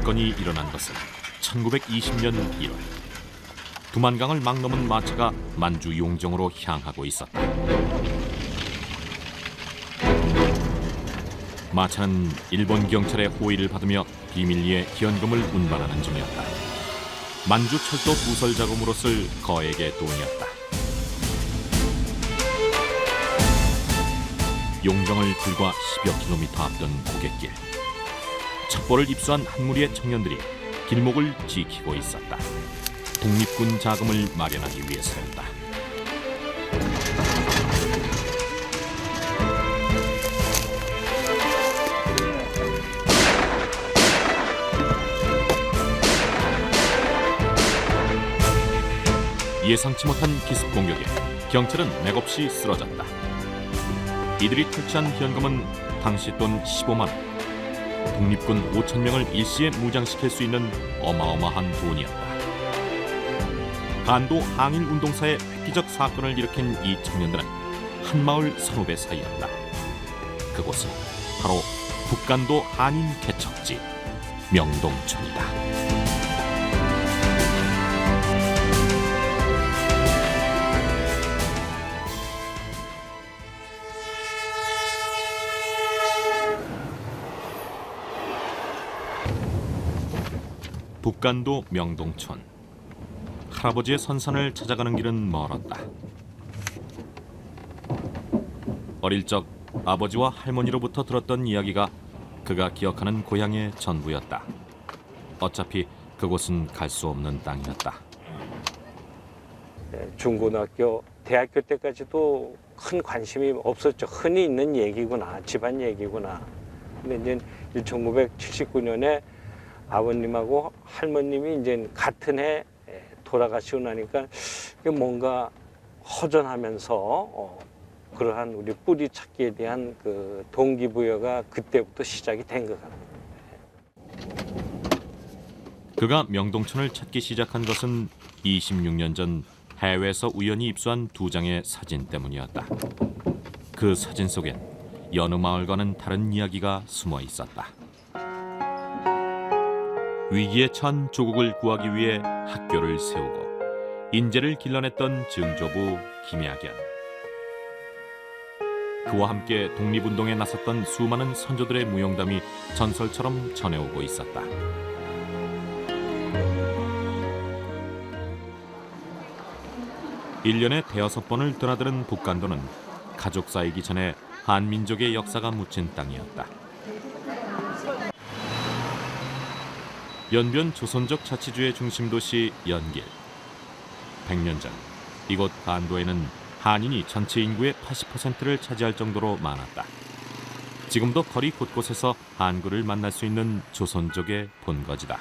사건이 일어난 것은 1920년 1월. 두만강을 막 넘은 마차가 만주 용정으로 향하고 있었다. 마차는 일본 경찰의 호의를 받으며 비밀리에 현금을 운반하는 중이었다. 만주 철도 부설 작업으로 쓸 거액의 돈이었다. 용정을 불과 10여 킬로미터 앞둔 고갯길. 첩보를 입수한 한 무리의 청년들이 길목을 지키고 있었다. 독립군 자금을 마련하기 위해서였다. 예상치 못한 기습 공격에 경찰은 맥없이 쓰러졌다. 이들이 탈취한 현금은 당시 돈 15만 원. 독립군 5,000명을 일시에 무장시킬 수 있는 어마어마한 돈이었다. 간도 항일운동사의 획기적 사건을 일으킨 이 청년들은 한마을 선후배 사이였다. 그곳은 바로 북간도 한인 개척지 명동촌이다. 북간도 명동촌. 할아버지의 선산을 찾아가는 길은 멀었다. 어릴 적 아버지와 할머니로부터 들었던 이야기가 그가 기억하는 고향의 전부였다. 어차피 그곳은 갈 수 없는 땅이었다. 중고등학교, 대학교 때까지도 큰 관심이 없었죠. 흔히 있는 얘기구나, 집안 얘기구나. 근데 이제 1979년에 아버님하고 할머님이 이제 같은 해 돌아가시고 나니까 뭔가 허전하면서 그러한 우리 뿌리 찾기에 대한 그 동기부여가 그때부터 시작이 된 것 같아요. 그가 명동촌을 찾기 시작한 것은 26년 전 해외에서 우연히 입수한 2장의 사진 때문이었다. 그 사진 속엔 여느 마을과는 다른 이야기가 숨어 있었다. 위기에 처한 조국을 구하기 위해 학교를 세우고 인재를 길러냈던 증조부 김야견. 그와 함께 독립운동에 나섰던 수많은 선조들의 무용담이 전설처럼 전해오고 있었다. 일년에 대여섯 번을 드나드는 북간도는 가족 쌓이기 전에 한민족의 역사가 묻힌 땅이었다. 연변 조선족 자치주의 중심 도시 연길. 100년 전 이곳 간도에는 한인이 전체 인구의 80%를 차지할 정도로 많았다. 지금도 거리 곳곳에서 한국을 만날 수 있는 조선족의 본거지다.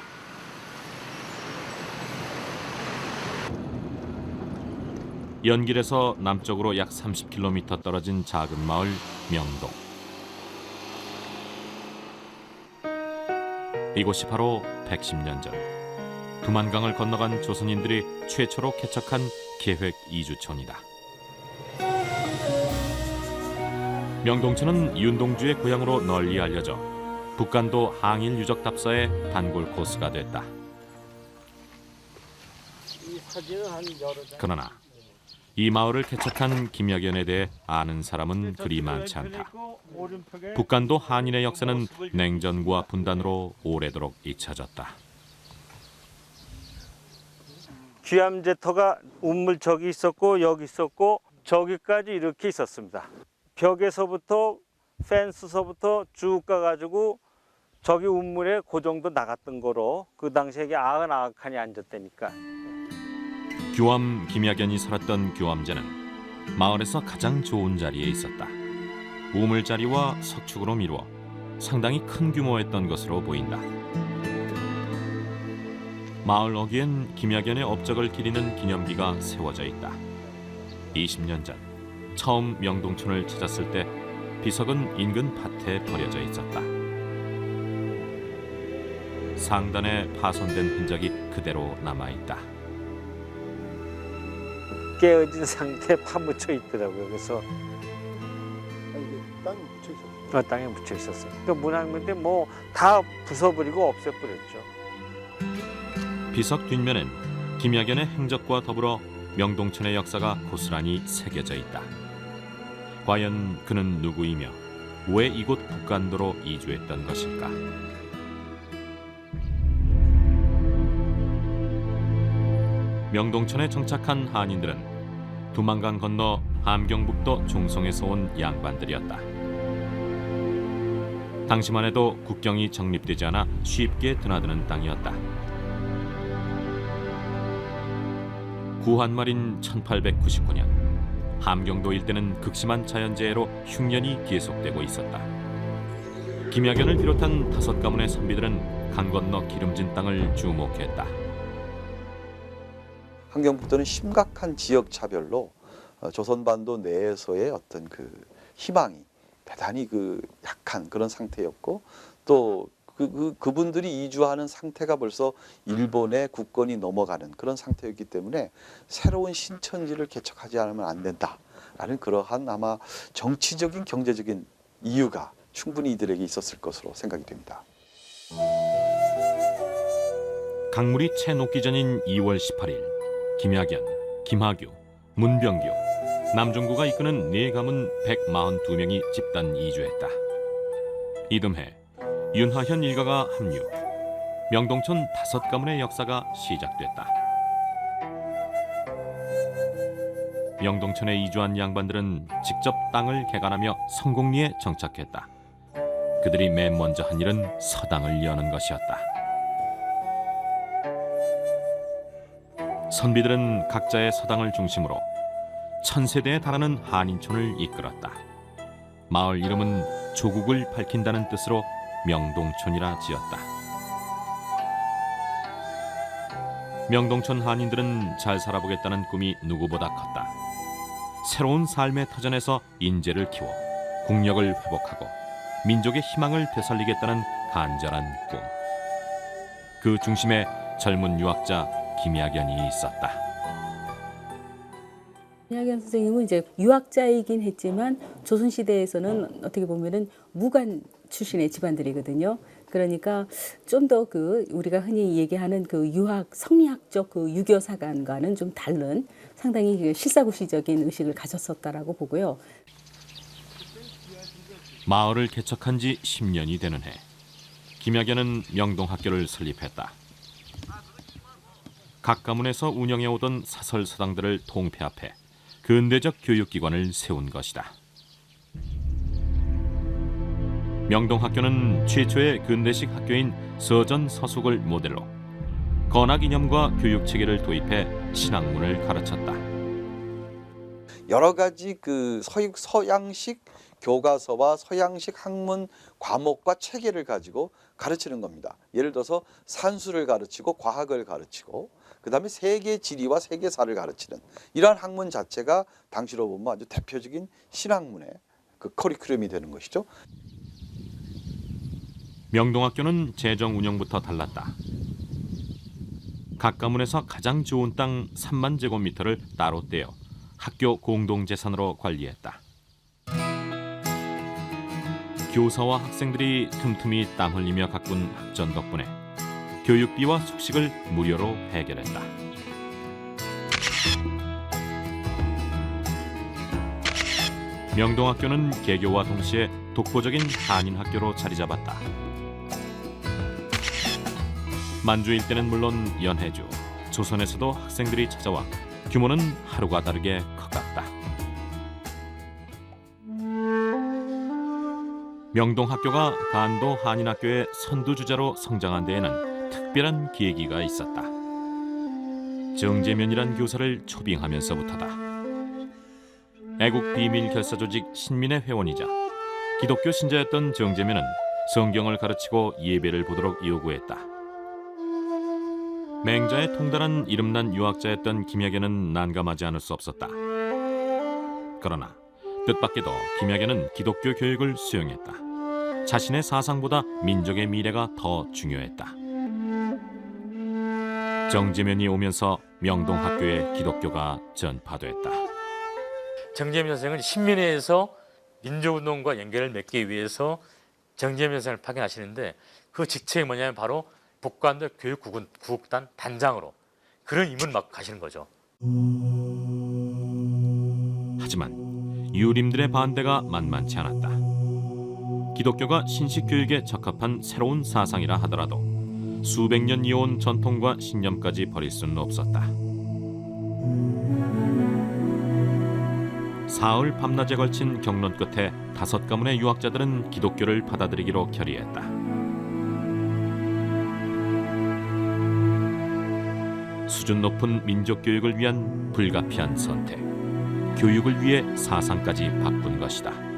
연길에서 남쪽으로 약 30km 떨어진 작은 마을 명동. 이곳이 바로 110년 전 두만강을 건너간 조선인들이 최초로 개척한 계획 이주촌이다. 명동촌은 윤동주의 고향으로 널리 알려져 북간도 항일 유적 답사의 단골 코스가 됐다. 그러나 이 마을을 개척한 김야견에 대해 아는 사람은 그리 많지 않다. 북간도 한인의 역사는 냉전과 분단으로 오래도록 잊혀졌다. 귀암제터가 우물 저기 있었고 여기 있었고 저기까지 이렇게 있었습니다. 벽에서부터 펜스서부터 쭉 가가지고 저기 우물에 그 정도 나갔던 거로 그 당시에 아흔아흔칸이 앉았다니까. 교암 김야견이 살았던 교암제는 마을에서 가장 좋은 자리에 있었다. 우물자리와 석축으로 미루어 상당히 큰 규모였던 것으로 보인다. 마을 어귀엔 김야견의 업적을 기리는 기념비가 세워져 있다. 20년 전 처음 명동촌을 찾았을 때 비석은 인근 밭에 버려져 있었다. 상단에 파손된 흔적이 그대로 남아있다. 깨어진 상태에 파묻혀 있더라고요. 그래서 이게 땅 묻혀 있었어요. 땅에 묻혀 있었어요. 그 문학인데 뭐 다 부숴버리고 없애버렸죠. 비석 뒷면엔 김약연의 행적과 더불어 명동천의 역사가 고스란히 새겨져 있다. 과연 그는 누구이며 왜 이곳 북간도로 이주했던 것일까? 명동천에 정착한 한인들은 두만강 건너 함경북도 종성에서 온 양반들이었다. 당시만 해도 국경이 정립되지 않아 쉽게 드나드는 땅이었다. 구한말인 1899년 함경도 일대는 극심한 자연재해로 흉년이 계속되고 있었다. 김약연을 비롯한 5가문의 선비들은 강 건너 기름진 땅을 주목했다. 함경북도는 심각한 지역 차별로 조선반도 내에서의 어떤 그 희망이 대단히 약한 그런 상태였고, 또 그분들이 이주하는 상태가 벌써 일본의 국권이 넘어가는 그런 상태였기 때문에 새로운 신천지를 개척하지 않으면 안 된다라는 그러한 아마 정치적인 경제적인 이유가 충분히 이들에게 있었을 것으로 생각이 됩니다. 강물이 채 녹기 전인 2월 18일 김약연, 김하규, 문병규, 남종구가 이끄는 4가문 142명이 집단 이주했다. 이듬해 윤하현 일가가 합류, 명동천 5가문의 역사가 시작됐다. 명동천에 이주한 양반들은 직접 땅을 개간하며 성공리에 정착했다. 그들이 맨 먼저 한 일은 서당을 여는 것이었다. 선비들은 각자의 서당을 중심으로 1000세대에 달하는 한인촌을 이끌었다. 마을 이름은 조국을 밝힌다는 뜻으로 명동촌이라 지었다. 명동촌 한인들은 잘 살아보겠다는 꿈이 누구보다 컸다. 새로운 삶의 터전에서 인재를 키워 국력을 회복하고 민족의 희망을 되살리겠다는 간절한 꿈. 그 중심에 젊은 유학자 김약연이 있었다. 김약연 선생님은 이제 유학자이긴 했지만 조선시대에서는 어떻게 보면은 무관 출신의 집안들이거든요. 그러니까 좀 더 우리가 흔히 얘기하는 유학 성리학적 유교사관과는 좀 다른 상당히 실사구시적인 의식을 가졌었다라고 보고요. 마을을 개척한 지 10년이 되는 해, 김약연은 명동학교를 설립했다. 각 가문에서 운영해오던 사설서당들을 통폐합해 근대적 교육기관을 세운 것이다. 명동학교는 최초의 근대식 학교인 서전서숙을 모델로 건학이념과 교육체계를 도입해 신학문을 가르쳤다. 여러 가지 서양식 교과서와 서양식 학문 과목과 체계를 가지고 가르치는 겁니다. 예를 들어서 산수를 가르치고 과학을 가르치고 그다음에 세계 지리와 세계사를 가르치는 이러한 학문 자체가 당시로 보면 아주 대표적인 신학문의 커리큘럼이 되는 것이죠. 명동학교는 재정 운영부터 달랐다. 각 가문에서 가장 좋은 땅 3만 제곱미터를 따로 떼어 학교 공동재산으로 관리했다. 교사와 학생들이 틈틈이 땀 흘리며 가꾼 학전 덕분에 교육비와 숙식을 무료로 해결했다. 명동학교는 개교와 동시에 독보적인 한인학교로 자리잡았다. 만주 일대는 물론 연해주, 조선에서도 학생들이 찾아와 규모는 하루가 다르게 커갔다. 명동학교가 간도 한인학교의 선두주자로 성장한 데에는 특별한 계기가 있었다. 정재면이란 교사를 초빙하면서부터다. 애국 비밀 결사 조직 신민의 회원이자 기독교 신자였던 정재면은 성경을 가르치고 예배를 보도록 요구했다. 맹자에 통달한 이름난 유학자였던 김약연은 난감하지 않을 수 없었다. 그러나 뜻밖에도 김약연은 기독교 교육을 수용했다. 자신의 사상보다 민족의 미래가 더 중요했다. 정재면이 오면서 명동학교에 기독교가 전파됐다. 정재면 선생은 신민회에서 민주운동과 연결을 맺기 위해서 정재면선을 파견하시는데 그 직책이 뭐냐면 바로 북한도 교육구국단 단장으로 그런 임무를 맡고 가시는 거죠. 하지만 유림들의 반대가 만만치 않았다. 기독교가 신식 교육에 적합한 새로운 사상이라 하더라도 수백 년 이어온 전통과 신념까지 버릴 수는 없었다. 사흘 밤낮에 걸친 경론 끝에 5가문의 유학자들은 기독교를 받아들이기로 결의했다. 수준 높은 민족 교육을 위한 불가피한 선택, 교육을 위해 사상까지 바꾼 것이다.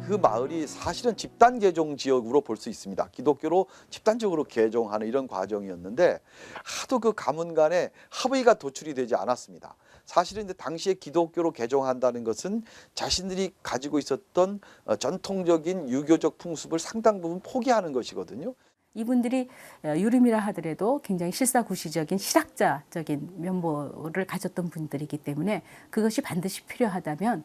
그 마을이 사실은 집단 개종 지역으로 볼 수 있습니다. 기독교로 집단적으로 개종하는 이런 과정이었는데 하도 그 가문 간에 합의가 도출이 되지 않았습니다. 사실은 이제 당시에 기독교로 개종한다는 것은 자신들이 가지고 있었던 전통적인 유교적 풍습을 상당 부분 포기하는 것이거든요. 이분들이 유림이라 하더라도 굉장히 실사구시적인 실학자적인 면모를 가졌던 분들이기 때문에 그것이 반드시 필요하다면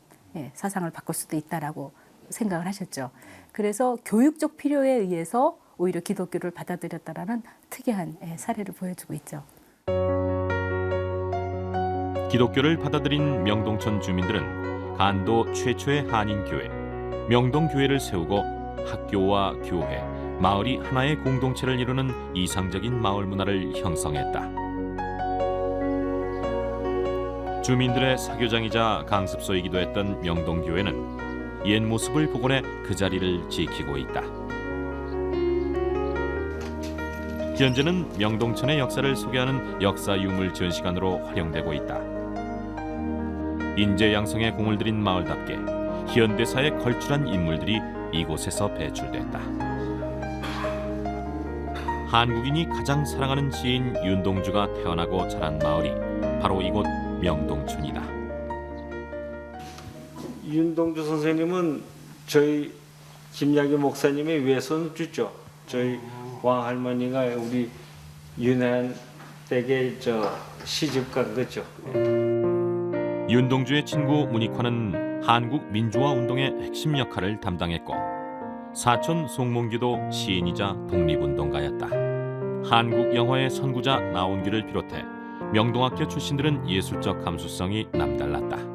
사상을 바꿀 수도 있다라고 생각을 하셨죠. 그래서 교육적 필요에 의해서 오히려 기독교를 받아들였다라는 특이한 사례를 보여주고 있죠. 기독교를 받아들인 명동촌 주민들은 간도 최초의 한인교회, 명동교회를 세우고 학교와 교회, 마을이 하나의 공동체를 이루는 이상적인 마을 문화를 형성했다. 주민들의 사교장이자 강습소이기도 했던 명동교회는 옛 모습을 복원해 그 자리를 지키고 있다. 현재는 명동촌의 역사를 소개하는 역사 유물 전시관으로 활용되고 있다. 인재 양성에 공을 들인 마을답게 현대사에 걸출한 인물들이 이곳에서 배출됐다. 한국인이 가장 사랑하는 시인 윤동주가 태어나고 자란 마을이 바로 이곳 명동촌이다. 윤동주 선생님은 저희 김양기 목사님의 외손주죠. 저희 왕할머니가 우리 윤한 댁에 시집 간 거죠. 윤동주의 친구 문익환은 한국 민주화 운동의 핵심 역할을 담당했고 사촌 송몽규도 시인이자 독립운동가였다. 한국 영화의 선구자 나온규를 비롯해 명동학교 출신들은 예술적 감수성이 남달랐다.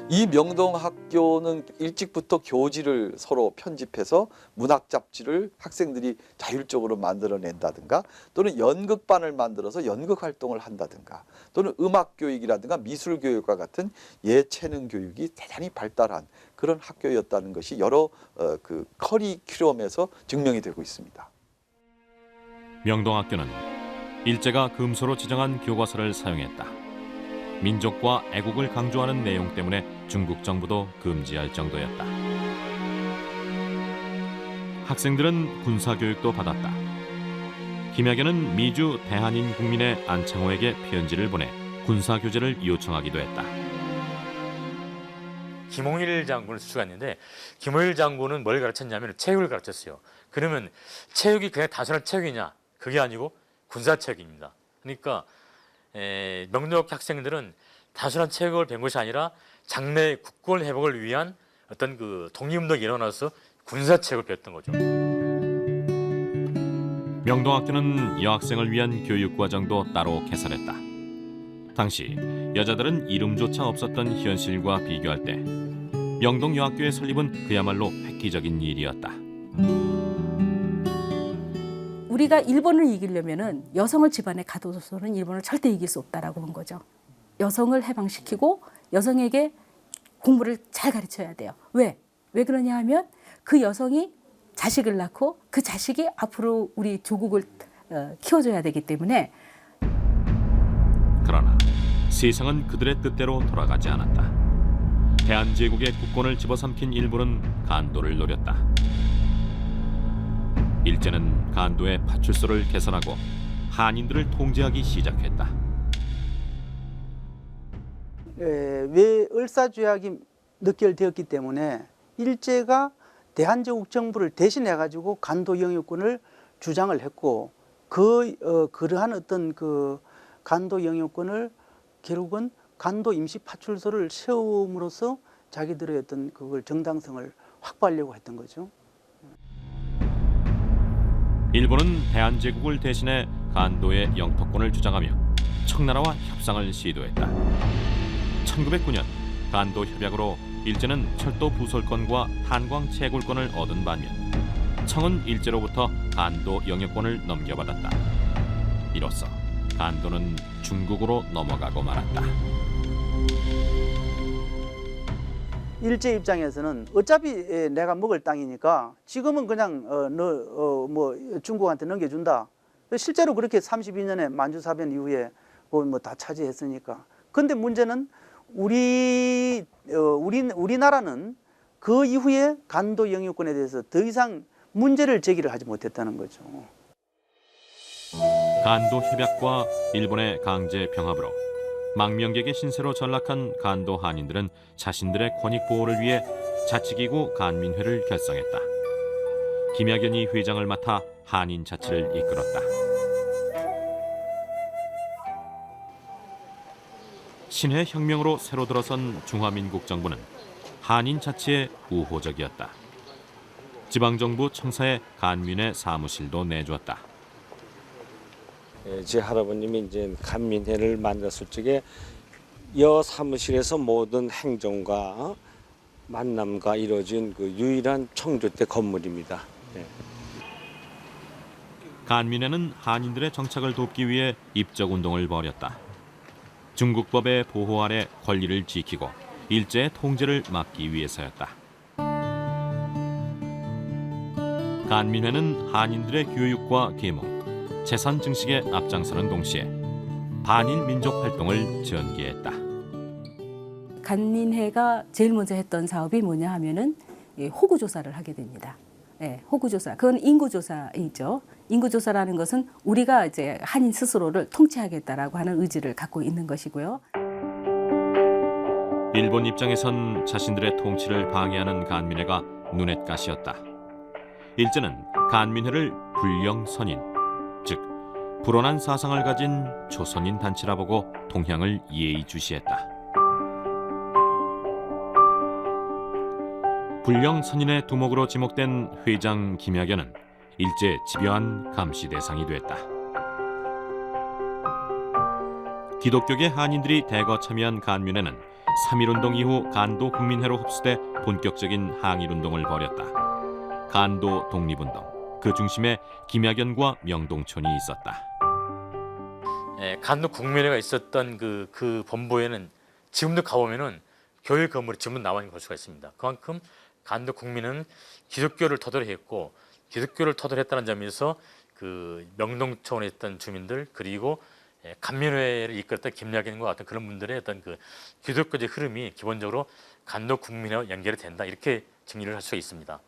이 명동학교는 일찍부터 교지를 서로 편집해서 문학 잡지를 학생들이 자율적으로 만들어낸다든가 또는 연극반을 만들어서 연극 활동을 한다든가 또는 음악교육이라든가 미술교육과 같은 예체능 교육이 대단히 발달한 그런 학교였다는 것이 여러 그 커리큘럼에서 증명이 되고 있습니다. 명동학교는 일제가 금소로 지정한 교과서를 사용했다. 민족과 애국을 강조하는 내용 때문에 중국 정부도 금지할 정도였다. 학생들은 군사교육도 받았다. 김학연은 미주 대한인 국민의 안창호에게 편지를 보내 군사교제를 요청하기도 했다. 김홍일 장군을 수출했는데 김홍일 장군은 뭘 가르쳤냐면 체육을 가르쳤어요. 그러면 체육이 그냥 단순한 체육이냐? 그게 아니고 군사체육입니다. 그러니까 명동학교 학생들은 단순한 체육을 배운 것이 아니라 장래 국권 회복을 위한 어떤 그 독립운동이 일어나서 군사체육을 배웠던 거죠. 명동학교는 여학생을 위한 교육과정도 따로 개설했다. 당시 여자들은 이름조차 없었던 현실과 비교할 때 명동여학교의 설립은 그야말로 획기적인 일이었다. 우리가 일본을 이기려면은 여성을 집안에 가둬서는 일본을 절대 이길 수 없다라고 본 거죠. 여성을 해방시키고 여성에게 공부를 잘 가르쳐야 돼요. 왜? 왜 그러냐 하면 그 여성이 자식을 낳고 그 자식이 앞으로 우리 조국을 키워줘야 되기 때문에. 그러나 세상은 그들의 뜻대로 돌아가지 않았다. 대한제국의 국권을 집어삼킨 일본은 간도를 노렸다. 일제는 간도의 파출소를 개선하고 한인들을 통제하기 시작했다. 왜 을사조약이 느결되었기 때문에 일제가 대한제국 정부를 대신해 가지고 간도 영유권을 주장을 했고 그러한 어떤 그 간도 영유권을 결국은 간도 임시 파출소를 세움으로써 자기들의 어떤 그걸 정당성을 확보하려고 했던 거죠. 일본은 대한제국을 대신해 간도의 영토권을 주장하며 청나라와 협상을 시도했다. 1909년 간도 협약으로 일제는 철도 부설권과 탄광 채굴권을 얻은 반면 청은 일제로부터 간도 영역권을 넘겨받았다. 이로써 간도는 중국으로 넘어가고 말았다. 일제 입장에서는 어차피 내가 먹을 땅이니까 지금은 그냥 뭐 중국한테 넘겨준다. 실제로 그렇게 32년에 만주사변 이후에 뭐 다 차지했으니까. 근데 문제는 우리나라는 그 이후에 간도 영유권에 대해서 더 이상 문제를 제기를 하지 못했다는 거죠. 간도 협약과 일본의 강제 병합으로 망명객의 신세로 전락한 간도 한인들은 자신들의 권익 보호를 위해 자치기구 간민회를 결성했다. 김학연이 회장을 맡아 한인 자치를 이끌었다. 신해 혁명으로 새로 들어선 중화민국 정부는 한인 자치에 우호적이었다. 지방정부 청사에 간민회 사무실도 내주었다. 제 할아버님이 이제 간민회를 만들었을 적에 여 사무실에서 모든 행정과 만남과 이루어진 그 유일한 청조 때 건물입니다. 네. 간민회는 한인들의 정착을 돕기 위해 입적운동을 벌였다. 중국법의 보호 아래 권리를 지키고 일제의 통제를 막기 위해서였다. 간민회는 한인들의 교육과 계몽, 재산 증식에 앞장서는 동시에 반일 민족 활동을 전개했다. 간민회가 제일 먼저 했던 사업이 뭐냐 하면은 호구 조사를 하게 됩니다. 호구 조사. 그건 인구 조사이죠. 인구 조사라는 것은 우리가 이제 한인 스스로를 통치하겠다라고 하는 의지를 갖고 있는 것이고요. 일본 입장에선 자신들의 통치를 방해하는 간민회가 눈엣가시였다. 일제는 간민회를 불령선인, 즉 불온한 사상을 가진 조선인 단체라 보고 동향을 예의주시했다. 불령선인의 두목으로 지목된 회장 김학연은 일제 집요한 감시 대상이 됐다. 기독교계 한인들이 대거 참여한 간민회는 3.1운동 이후 간도 국민회로 흡수돼 본격적인 항일운동을 벌였다. 간도 독립운동, 그 중심에 김학연과 명동촌이 있었다. 간도 국민회가 있었던 그 본부에는 지금도 가보면은 교회 건물이 지금도 남아 있는 걸 볼 수가 있습니다. 그만큼 간도 국민은 기독교를 터대로 했고 기독교를 터대로 했다는 점에서 그 명동촌에 있던 주민들 그리고 간민회를 이끌었던 김학연과 같은 그런 분들의 어떤 그 기독교적 흐름이 기본적으로 간도 국민회와 연결이 된다 이렇게 정리를 할 수가 있습니다.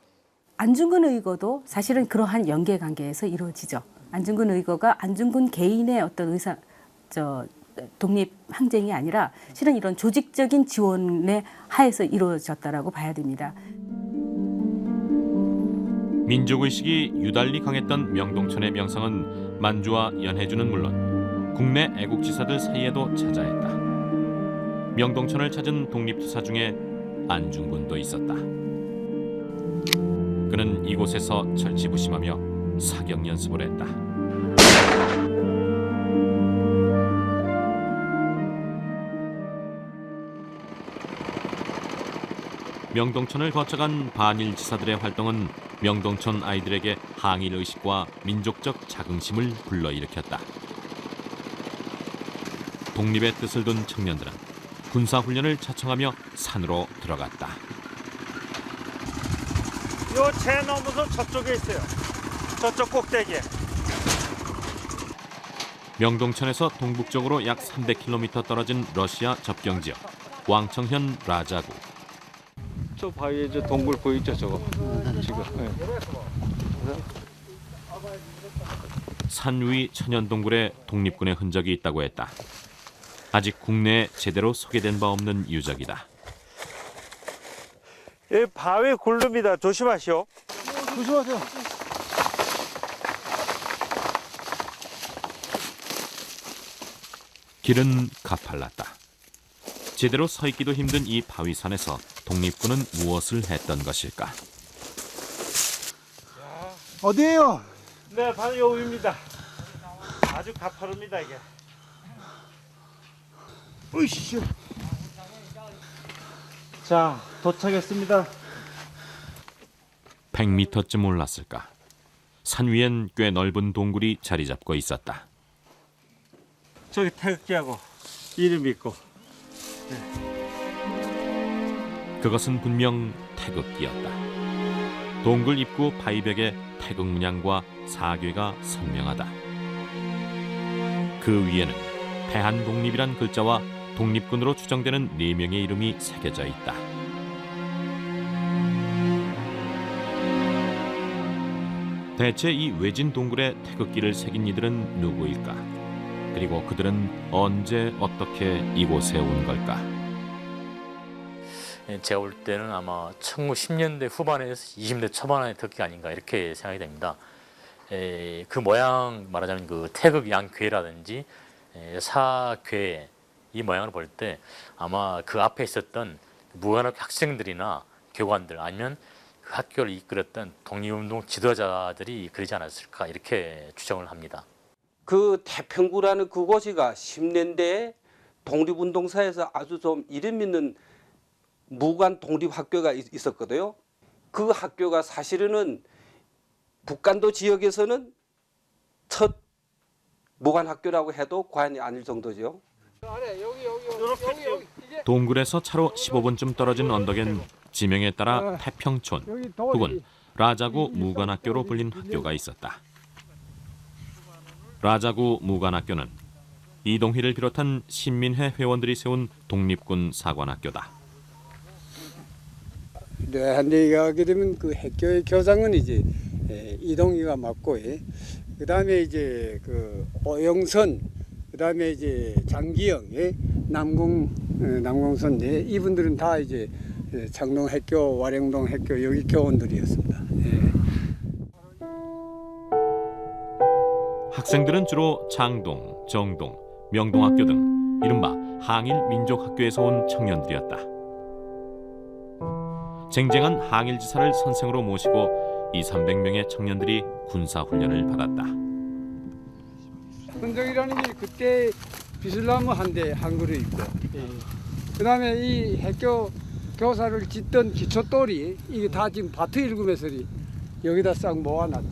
안중근 의거도 사실은 그러한 연계 관계에서 이루어지죠. 안중근 의거가 안중근 개인의 어떤 독립 항쟁이 아니라 실은 이런 조직적인 지원의 하에서 이루어졌다라고 봐야 됩니다. 민족의식이 유달리 강했던 명동촌의 명성은 만주와 연해주는 물론 국내 애국지사들 사이에도 자자했다. 명동촌을 찾은 독립투사 중에 안중근도 있었다. 그는 이곳에서 절치부심하며 사격 연습을 했다. 명동촌을 거쳐간 반일 지사들의 활동은 명동촌 아이들에게 항일 의식과 민족적 자긍심을 불러일으켰다. 독립의 뜻을 둔 청년들은 군사훈련을 자청하며 산으로 들어갔다. 요 재 넘어서 저쪽에 있어요. 저쪽 꼭대기에. 명동천에서 동북쪽으로 약 300km 떨어진 러시아 접경 지역 왕청현 라자구. 저 바위에 저 동굴 보이죠 저거 지금. 네. 산 위 천연 동굴에 독립군의 흔적이 있다고 했다. 아직 국내에 제대로 소개된 바 없는 유적이다. 이 바위 굴릅니다. 조심하시오. 조심하세요. 길은 가팔랐다. 제대로 서 있기도 힘든 이 바위산에서 독립군은 무엇을 했던 것일까? 어디에요? 네, 바로 여기입니다. 아주 가파릅니다 이게. 으이씨. 자, 도착했습니다. 100m쯤 올랐을까? 산 위엔 꽤 넓은 동굴이 자리 잡고 있었다. 저기 태극기하고 이름이 있고. 그것은 분명 태극기였다. 동굴 입구 바위벽에 태극 문양과 사괴가 선명하다. 그 위에는 대한독립이란 글자와 독립군으로 추정되는 4명의 이름이 새겨져 있다. 대체 이 외진 동굴에 태극기를 새긴 이들은 누구일까? 그리고 그들은 언제 어떻게 이곳에 온 걸까? 제가 볼 때는 아마 1910년대 후반에서 20대 초반의 태극기가 아닌가 이렇게 생각이 됩니다. 그 모양 말하자면 그 태극 양괴라든지 사괴 이 모양을 볼 때 아마 그 앞에 있었던 무관학교 학생들이나 교관들 아니면 그 학교를 이끌었던 독립운동 지도자들이 그러지 않았을까 이렇게 추정을 합니다. 그 태평구라는 그곳이가 10년대에 독립운동사에서 아주 좀 이름 있는 무관 독립학교가 있었거든요. 그 학교가 사실은 북간도 지역에서는 첫 무관학교라고 해도 과언이 아닐 정도죠. 동굴에서 차로 15분쯤 떨어진 언덕엔 지명에 따라 태평촌 혹은 라자구 무관학교로 불린 학교가 있었다. 라자구 무관학교는 이동희를 비롯한 신민회 회원들이 세운 독립군 사관학교다. 네, 한데 가게 되면 그 학교의 교장은 이제 이동희가 맡고, 그다음에 이제 그 오영선, 그다음에 이제 장기영, 남궁선, 이분들은 다 이제 창동학교, 와령동학교 여기 교원들이었습니다. 학생들은 주로 창동, 정동, 명동학교 등 이른바 항일 민족학교에서 온 청년들이었다. 쟁쟁한 항일지사를 선생으로 모시고 200~300명의 청년들이 군사훈련을 받았다. 흔적이라는 게 그때 비슬나무 한 대 한 그루 있고, 그다음에 이 학교 교사를 짓던 기초돌이 이게 다 지금 밭의 일금에서 여기다 싹 모아놨.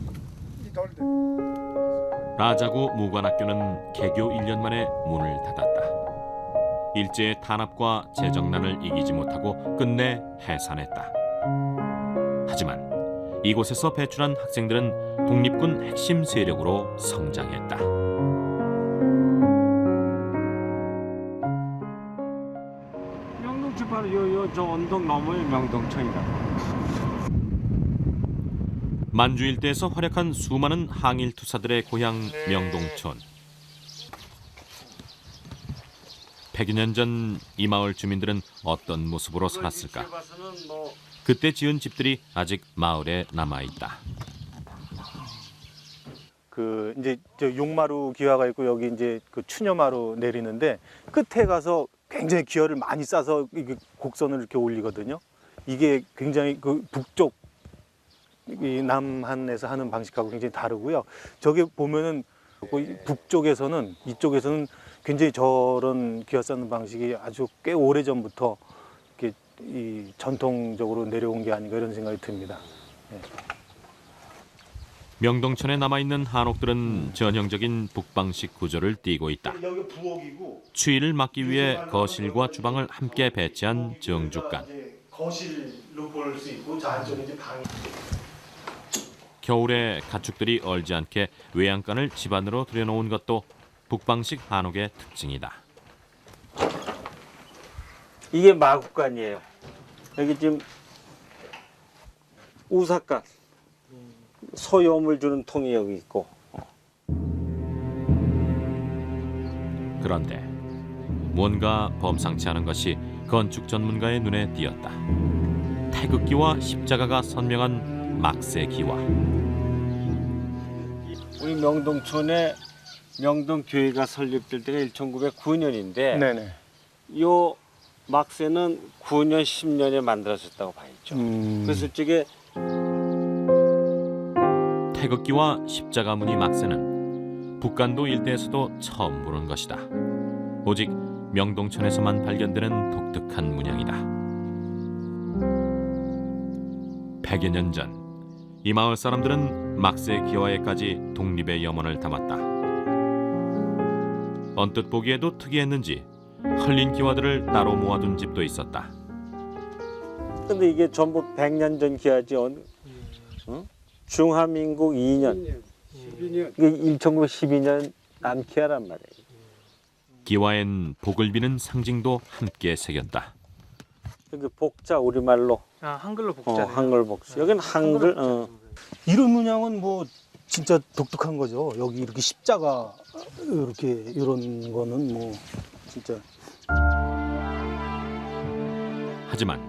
이 돌들. 라자구 무관학교는 개교 1년 만에 문을 닫았다. 일제의 탄압과 재정난을 이기지 못하고 끝내 해산했다. 하지만 이곳에서 배출한 학생들은 독립군 핵심 세력으로 성장했다. 명동촌 바로 저 언덕 너머에 명동촌이다. 만주 일대에서 활약한 수많은 항일 투사들의 고향 명동촌. 100여 년 전 이 마을 주민들은 어떤 모습으로 살았을까? 그때 지은 집들이 아직 마을에 남아 있다. 그 이제 저 용마루 기와가 있고 여기 이제 그 추녀마루 내리는데 끝에 가서 굉장히 기와를 많이 싸서 이게 곡선을 이렇게 올리거든요. 이게 굉장히 그 북쪽 이 남한에서 하는 방식하고 굉장히 다르고요. 저게 보면은 북쪽에서는 이쪽에서는 굉장히 저런 기와 쌓는 방식이 아주 꽤 오래 전부터 이렇게 이 전통적으로 내려온 게 아닌가 이런 생각이 듭니다. 네. 명동촌에 남아있는 한옥들은 전형적인 북방식 구조를 띠고 있다. 여기 부엌이고 추위를 막기 위해 거실과 주방을 함께 배치한 정죽간. 거실로 볼 수 있고 저 안쪽에 이제 방이. 겨울에 가축들이 얼지 않게 외양간을 집 안으로 들여놓은 것도 북방식 한옥의 특징이다. 이게 마국간이에요. 여기 지금 우삭간, 소염을 주는 통이 여기 있고. 그런데 뭔가 범상치 않은 것이 건축 전문가의 눈에 띄었다. 태극기와 십자가가 선명한 막새 기와. 우리 명동촌에 명동교회가 설립될 때가 1909년인데 네네. 요 막세는 9년, 10년에 만들어졌다고 봐야죠. 그래서 저게 태극기와 십자가무늬 막세는 북간도 일대에서도 처음 보는 것이다. 오직 명동천에서만 발견되는 독특한 문양이다. 100여 년 전 이 마을 사람들은 막세 기와에까지 독립의 염원을 담았다. 언뜻 보기에도 특이했는지 헐린 기와들을 따로 모아둔 집도 있었다. 근데 이게 전부 100년 전 기와지. 중화민국 2년. 12년. 이게 1912년 난 기와란 말이에요. 기와엔 복을 비는 상징도 함께 새겼다. 여기 복자 우리말로. 한글로 한글 복자. 여기는 한글. 이런 문양은 뭐 진짜 독특한 거죠. 여기 이렇게 십자가 이렇게 이런 거는 뭐 진짜. 하지만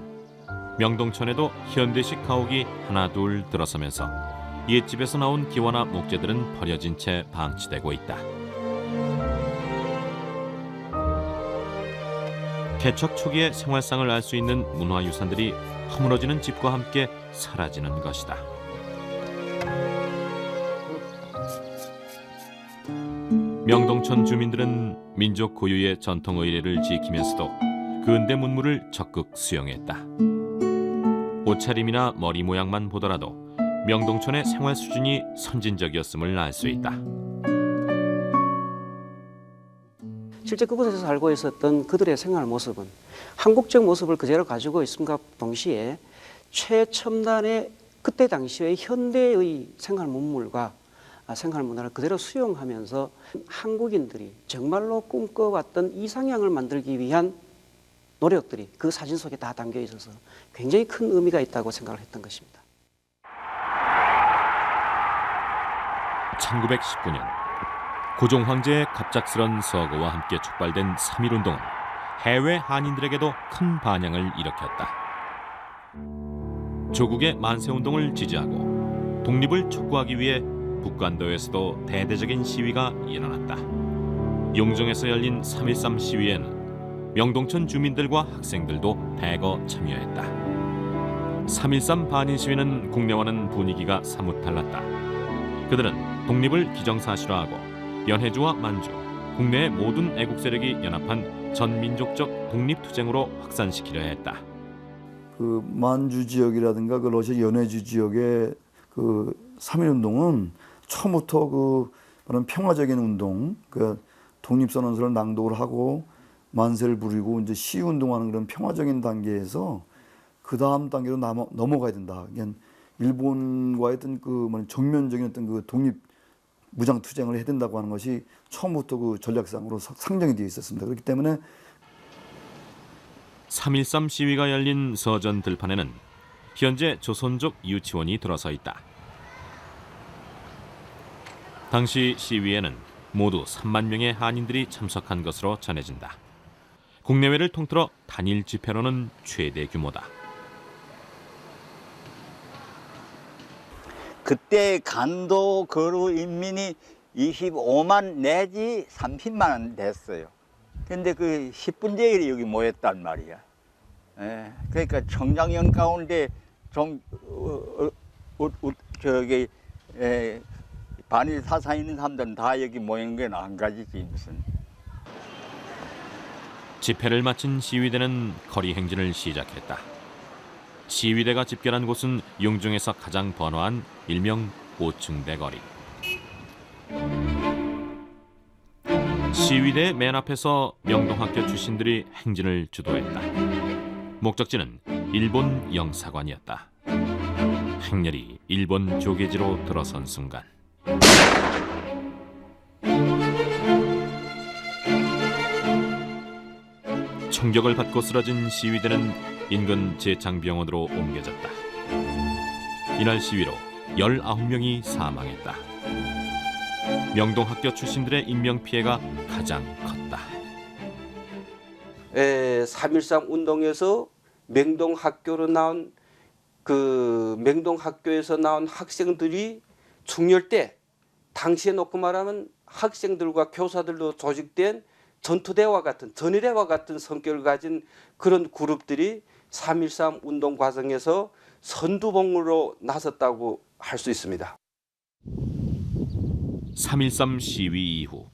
명동천에도 현대식 가옥이 하나둘 들어서면서 옛집에서 나온 기와나 목재들은 버려진 채 방치되고 있다. 개척 초기의 생활상을 알 수 있는 문화유산들이 허물어지는 집과 함께 사라지는 것이다. 명동천 주민들은 민족 고유의 전통 의례를 지키면서도 근대 문물을 적극 수용했다. 옷차림이나 머리 모양만 보더라도 명동천의 생활 수준이 선진적이었음을 알 수 있다. 실제 그곳에서 살고 있었던 그들의 생활 모습은 한국적 모습을 그대로 가지고 있음과 동시에 최첨단의 그때 당시의 현대의 생활 문물과 생활 문화를 그대로 수용하면서 한국인들이 정말로 꿈꿔왔던 이상향을 만들기 위한 노력들이 그 사진 속에 다 담겨 있어서 굉장히 큰 의미가 있다고 생각을 했던 것입니다. 1919년 고종 황제의 갑작스런 서거와 함께 촉발된 3.1운동은 해외 한인들에게도 큰 반향을 일으켰다. 조국의 만세운동을 지지하고 독립을 촉구하기 위해 북간도에서도 대대적인 시위가 일어났다. 용정에서 열린 3.13 시위에는 명동천 주민들과 학생들도 대거 참여했다. 3.13 반인 시위는 국내와는 분위기가 사뭇 달랐다. 그들은 독립을 기정사실화하고 연해주와 만주, 국내의 모든 애국 세력이 연합한 전민족적 독립투쟁으로 확산시키려 했다. 그 만주 지역이라든가 그 러시아 연해주 지역의 그 3.1운동은 처음부터 그 그런 평화적인 운동, 그 독립선언서를 낭독을 하고 만세를 부리고 이제 시위운동하는 그런 평화적인 단계에서 그 다음 단계로 넘어가야 된다. 그러니까 일본과의 어떤 그 정면적인 어떤 그 독립 무장 투쟁을 해야 된다고 하는 것이 처음부터 그 전략상으로 상정이 되어 있었습니다. 그렇기 때문에 3.13 시위가 열린 서전 들판에는 현재 조선족 유치원이 들어서 있다. 당시 시위에는 모두 3만 명의 한인들이 참석한 것으로 전해진다. 국내외를 통틀어 단일 집회로는 최대 규모다. 그때 간도 거루 인민이 25만 내지 30만 됐어요. 근데 그 10분의 1이 여기 모였단 말이야. 예, 그러니까 청장년 가운데 좀 저기 반일 사상 있는 사람들은 다 여기 모인 건 안 가지지 무슨. 집회를 마친 시위대는 거리 행진을 시작했다. 시위대가 집결한 곳은 용중에서 가장 번화한 일명 오충대 거리. 시위대 맨 앞에서 명동학교 출신들이 행진을 주도했다. 목적지는 일본 영사관이었다. 행렬이 일본 조계지로 들어선 순간 총격을 받고 쓰러진 시위대는 인근 제창병원으로 옮겨졌다. 이날 시위로 19명이 사망했다. 명동학교 출신들의 인명피해가 가장 컸다. 3.13 운동에서 명동학교로 나온 명동학교에서 나온 학생들이 충렬 때 당시에 놓고 말하면 학생들과 교사들로 조직된 전투대와 같은 전일회와 같은 성격을 가진 그런 그룹들이 3.13 운동 과정에서 선두봉으로 나섰다고 할 수 있습니다. 3.13 시위 이후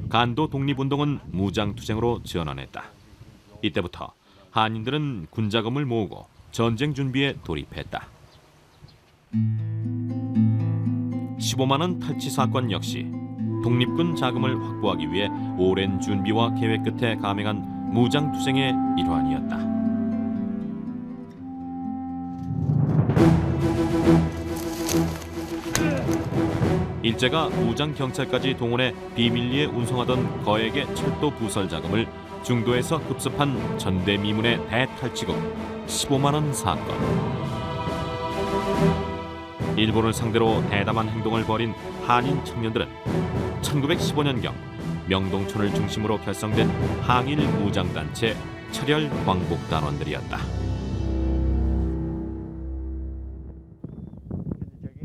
간도 독립운동은 무장투쟁으로 전환했다. 이때부터 한인들은 군자금을 모으고 전쟁 준비에 돌입했다. 15만 원 탈취 사건 역시 독립군 자금을 확보하기 위해 오랜 준비와 계획 끝에 감행한 무장투쟁의 일환이었다. 일제가 무장경찰까지 동원해 비밀리에 운송하던 거액의 철도 부설 자금을 중도에서 급습한 전대미문의 대탈취금 15만 원 사건. 일본을 상대로 대담한 행동을 벌인 한인 청년들은 1915년경 명동촌을 중심으로 결성된 항일 무장단체 철혈광복단원들이었다.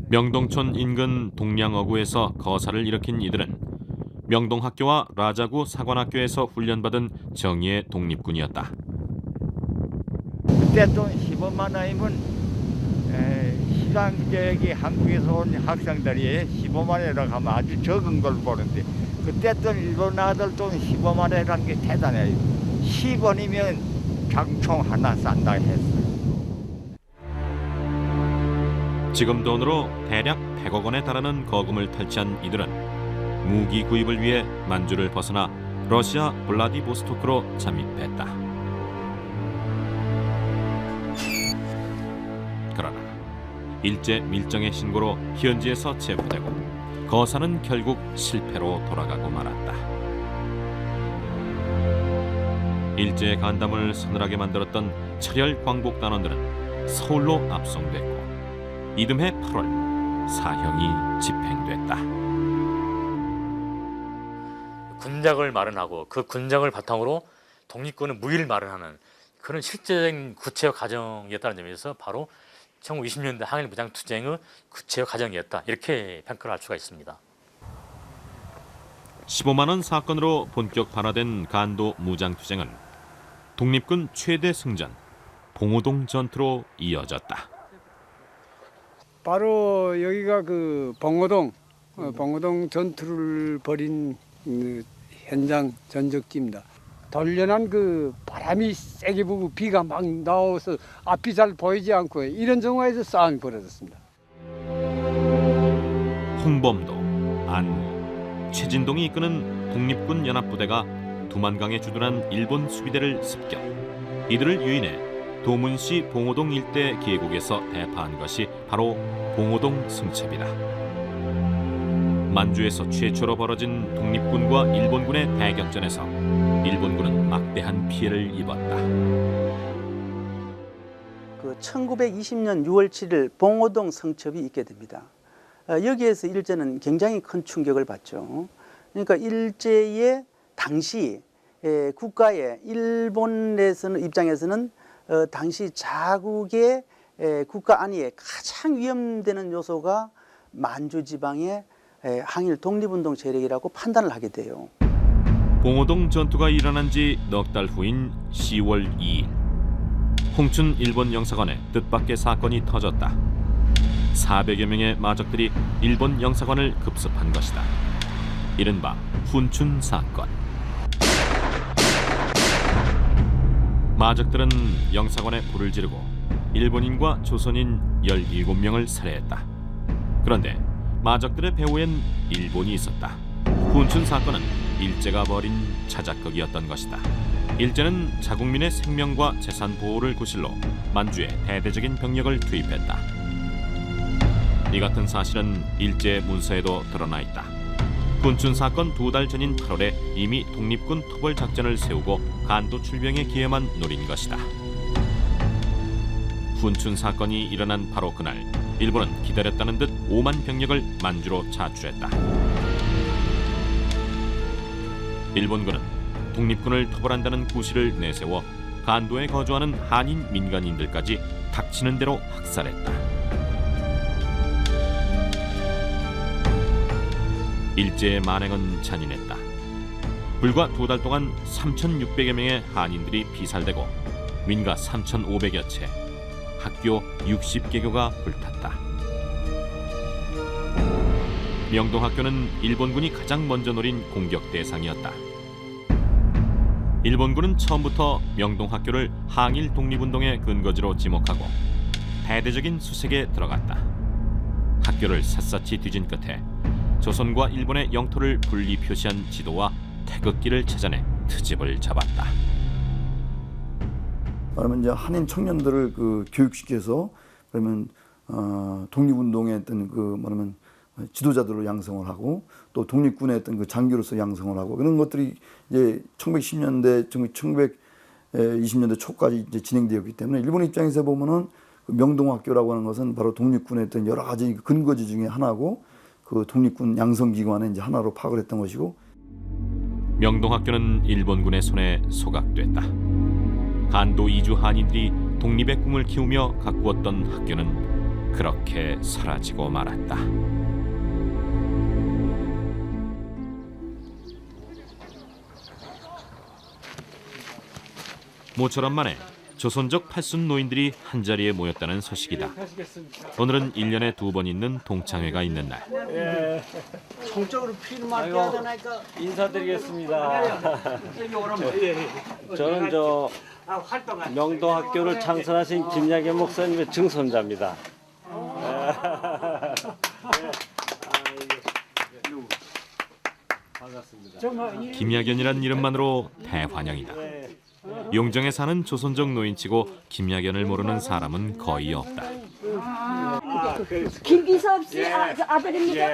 명동촌 인근 동량어구에서 거사를 일으킨 이들은 명동학교와 라자구 사관학교에서 훈련받은 정예의 독립군이었다. 그때 돈 15만 원이면 시장적이 한국에서 온 학생들이 15만 원이라고 하면 아주 적은 걸 보는데 그때 돈 일본 아들 돈 15만 원이라는 게 대단해요. 10원이면 장총 하나 싼다 했어요. 지금 돈으로 대략 100억 원에 달하는 거금을 탈취한 이들은 무기 구입을 위해 만주를 벗어나 러시아 블라디보스토크로 잠입했다. 그러나 일제 밀정의 신고로 현지에서 체포되고 거사는 결국 실패로 돌아가고 말았다. 일제의 간담을 서늘하게 만들었던 철혈광복단원들은 서울로 압송됐고 이듬해 8월 사형이 집행됐다. 군작을 마련하고 그 군작을 바탕으로 독립군은 무기를 마련하는 그런 실제적인 구체화 과정이었다는 점에서 바로 1920년대 항일 무장투쟁의 구체화 과정이었다. 이렇게 평가를 할 수가 있습니다. 15만 원 사건으로 본격 발화된 간도 무장투쟁은 독립군 최대 승전 봉오동 전투로 이어졌다. 바로 여기가 그 봉오동 전투를 벌인 현장 전적지입니다. 돌련한 그 바람이 세게 불고 비가 막 나와서 앞이 잘 보이지 않고 이런 정화에서 싸움이 벌어졌습니다. 홍범도, 안무, 최진동이 이끄는 독립군 연합부대가 두만강에 주둔한 일본 수비대를 습격. 이들을 유인해 도문시 봉오동 일대 계곡에서 대파한 것이 바로 봉오동 승첩이다. 만주에서 최초로 벌어진 독립군과 일본군의 대격전에서 일본군은 막대한 피해를 입었다. 그 1920년 6월 7일 봉오동 성첩이 있게 됩니다. 여기에서 일제는 굉장히 큰 충격을 받죠. 그러니까 일제의 당시 국가의 일본에서는 입장에서는 당시 자국의 국가 안위에 가장 위험되는 요소가 만주 지방의 항일 독립운동 세력이라고 판단을 하게 돼요. 봉오동 전투가 일어난 지 넉 달 후인 10월 2일 홍춘 일본 영사관에 뜻밖의 사건이 터졌다. 400여 명의 마적들이 일본 영사관을 급습한 것이다. 이른바 훈춘 사건. 마적들은 영사관에 불을 지르고 일본인과 조선인 17명을 살해했다. 그런데 마적들의 배후엔 일본이 있었다. 훈춘 사건은 일제가 벌인 자작극이었던 것이다. 일제는 자국민의 생명과 재산 보호를 구실로 만주에 대대적인 병력을 투입했다. 이 같은 사실은 일제 문서에도 드러나 있다. 훈춘 사건 2달 전인 8월에 이미 독립군 토벌 작전을 세우고 간도 출병의 기회만 노린 것이다. 훈춘 사건이 일어난 바로 그날 일본은 기다렸다는 듯 5만 병력을 만주로 차출했다. 일본군은 독립군을 토벌한다는 구실을 내세워 간도에 거주하는 한인 민간인들까지 닥치는 대로 학살했다. 일제의 만행은 잔인했다. 불과 2달 동안 3,600여 명의 한인들이 피살되고 민가 3,500여 채, 학교 60개교가 불탔다. 명동학교는 일본군이 가장 먼저 노린 공격 대상이었다. 일본군은 처음부터 명동학교를 항일 독립운동의 근거지로 지목하고 대대적인 수색에 들어갔다. 학교를 샅샅이 뒤진 끝에 조선과 일본의 영토를 분리 표시한 지도와 태극기를 찾아내 트집을 잡았다. 그러면 이제 한인 청년들을 그 교육시켜서 그러면 독립운동의 어떤 그 뭐냐면 지도자들로 양성을 하고 또 독립군의 어떤 그 장교로서 양성을 하고 이런 것들이 이제 1910년대, 1920년대 초까지 이제 진행되었기 때문에 일본 입장에서 보면은 그 명동학교라고 하는 것은 바로 독립군의 어떤 여러 가지 근거지 중에 하나고 그 독립군 양성기관의 이제 하나로 파악을 했던 것이고. 명동학교는 일본군의 손에 소각됐다. 한도 이주 한인들이 독립의 꿈을 키우며 가꾸었던 학교는 그렇게 사라지고 말았다. 모처럼 만에 조선족 팔순 노인들이 한자리에 모였다는 소식이다. 오늘은 1년에 2번 있는 동창회가 있는 날. 예. 총적으로 피를 맡겨야 되니까 인사드리겠습니다. 저는 저 명동학교를 창설하신 김야견 목사님의 증손자입니다. 반갑습니다. 김야견이란 이름만으로 대환영이다. 용정에 사는 조선족 노인치고 김야견을 모르는 사람은 거의 없다. 김기섭 씨 아들입니다.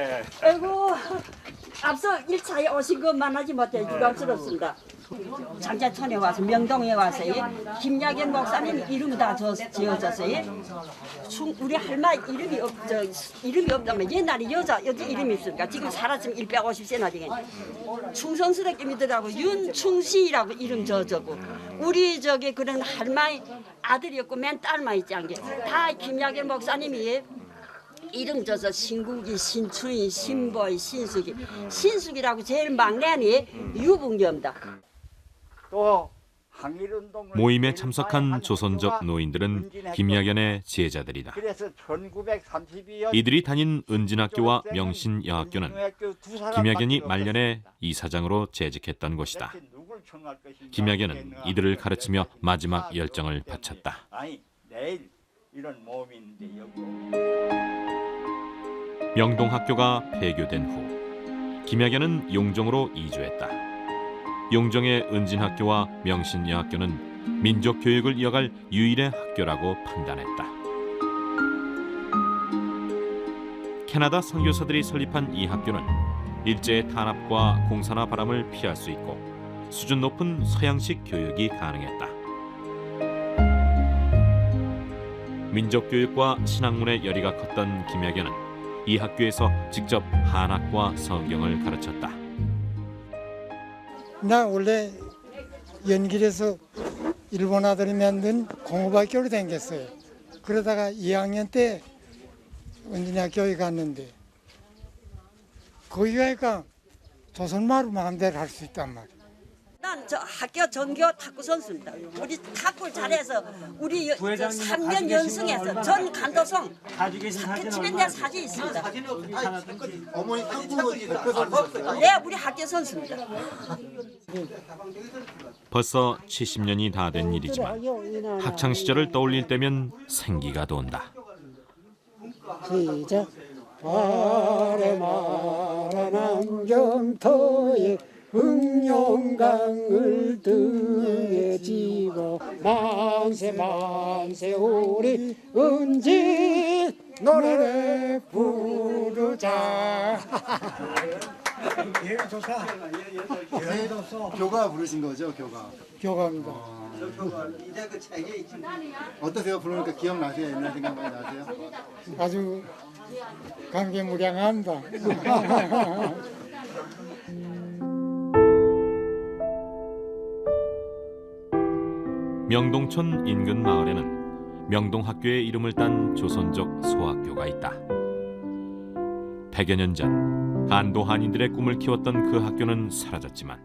아이고 앞서 1차에 오신 거 만나지 못해 유감스럽습니다. 장자촌에 와서 명동에 와서 김야견 목사님 이름이 다 지어졌어요. 우리 할머 이름이 없다면 옛날에 여자 이름이 있으니까 지금 살았으면 150세나 되겠네. 충성스럽게 믿으라고 윤충시라고 이름 저고 우리 그런 할머니 아들이었고 맨 딸만 있지 않게 다 김야견 목사님이 이름 줘서 신국이, 신춘이, 신보이, 신숙이. 신숙이라고 제일 막내니 유붕겸다. 또 모임에 참석한 조선족 노인들은 김야견의 지혜자들이다. 그래서 1932년 이들이 다닌 은진학교와 명신여학교는 김야견이 말년에 이사장으로 재직했던 곳이다. 김야견은 이들을 가르치며 마지막 열정을 바쳤다. 아니 내일 이런 모임인데 여기 명동학교가 폐교된 후 김야견은 용정으로 이주했다. 용정의 은진학교와 명신여학교는 민족교육을 이어갈 유일의 학교라고 판단했다. 캐나다 선교사들이 설립한 이 학교는 일제의 탄압과 공사나 바람을 피할 수 있고 수준 높은 서양식 교육이 가능했다. 민족교육과 신학문의 열의가 컸던 김야견은 이 학교에서 직접 한학과 성경을 가르쳤다. 나 원래 연길에서 일본 아들이 만든 공업학교로 다녔어요. 그러다가 2학년 때 은진학교에 갔는데 거기 가니까 조선말로 마음대로 할 수 있단 말이에요. 난 저 학교 전교 탁구 선수입니다. 우리 탁구를 잘해서 우리 3년 연승해서 전 간도성 그 집에 내 사진 있습니다. 어머니 탁구 대표 선수. 네, 우리 학교 선수입니다. 벌써 70년이 다 된 일이지만 학창 시절을 떠올릴 때면 생기가 돈다. 시작. 아래마라 남경터에 흥룡강을 등에 지고 만세 만세 우리 은지 노래를 부르자. 예, 좋다. 교가 부르신 거죠, 교가? 교가입니다. 어떠세요? 부르니까 기억나세요? 옛날 생각 많이 나세요? 아주 감개무량합니다. 명동촌 인근 마을에는 명동학교의 이름을 딴 조선족 소학교가 있다. 100여 년 전 한도 한인들의 꿈을 키웠던 그 학교는 사라졌지만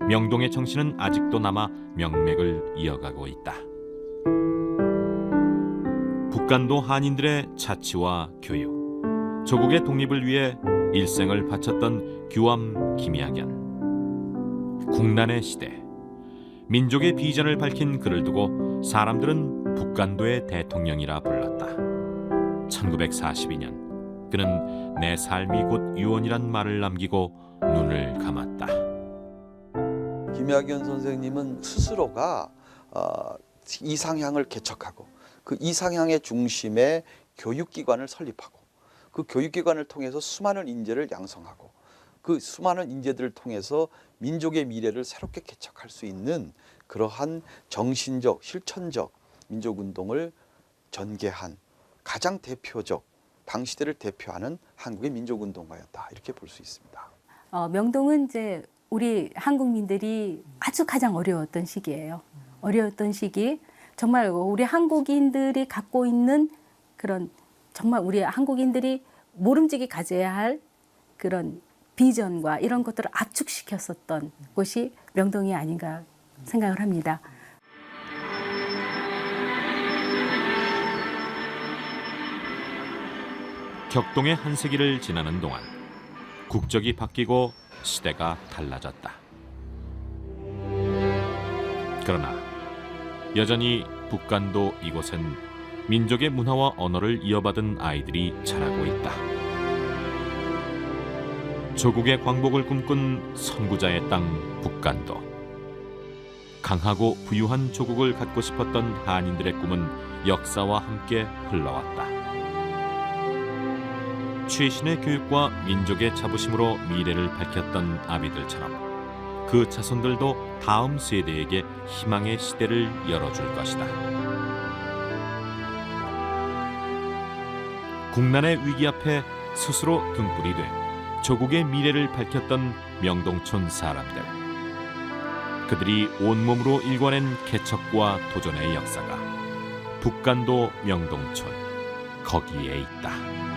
명동의 정신은 아직도 남아 명맥을 이어가고 있다. 북간도 한인들의 자치와 교육, 조국의 독립을 위해 일생을 바쳤던 규암 김야견. 국난의 시대, 민족의 비전을 밝힌 그를 두고 사람들은 북간도의 대통령이라 불렀다. 1942년 그는 내 삶이 곧 유언이란 말을 남기고 눈을 감았다. 김야견 선생님은 스스로가 이상향을 개척하고 그 이상향의 중심에 교육기관을 설립하고 그 교육기관을 통해서 수많은 인재를 양성하고 그 수많은 인재들을 통해서 민족의 미래를 새롭게 개척할 수 있는 그러한 정신적, 실천적 민족운동을 전개한 가장 대표적 당시대를 대표하는 한국의 민족운동가였다, 이렇게 볼 수 있습니다. 명동은 이제 우리 한국민들이 아주 가장 어려웠던 시기예요. 어려웠던 시기, 정말 우리 한국인들이 갖고 있는 그런 정말 우리 한국인들이 모름지기 가져야 할 그런 비전과 이런 것들을 압축시켰었던 곳이 명동이 아닌가 생각을 합니다. 격동의 한 세기를 지나는 동안 국적이 바뀌고 시대가 달라졌다. 그러나 여전히 북간도 이곳엔 민족의 문화와 언어를 이어받은 아이들이 자라고 있다. 조국의 광복을 꿈꾼 선구자의 땅 북간도. 강하고 부유한 조국을 갖고 싶었던 한인들의 꿈은 역사와 함께 흘러왔다. 최신의 교육과 민족의 자부심으로 미래를 밝혔던 아비들처럼 그 자손들도 다음 세대에게 희망의 시대를 열어줄 것이다. 국난의 위기 앞에 스스로 등불이 돼 조국의 미래를 밝혔던 명동촌 사람들. 그들이 온몸으로 일궈낸 개척과 도전의 역사가 북간도 명동촌 거기에 있다.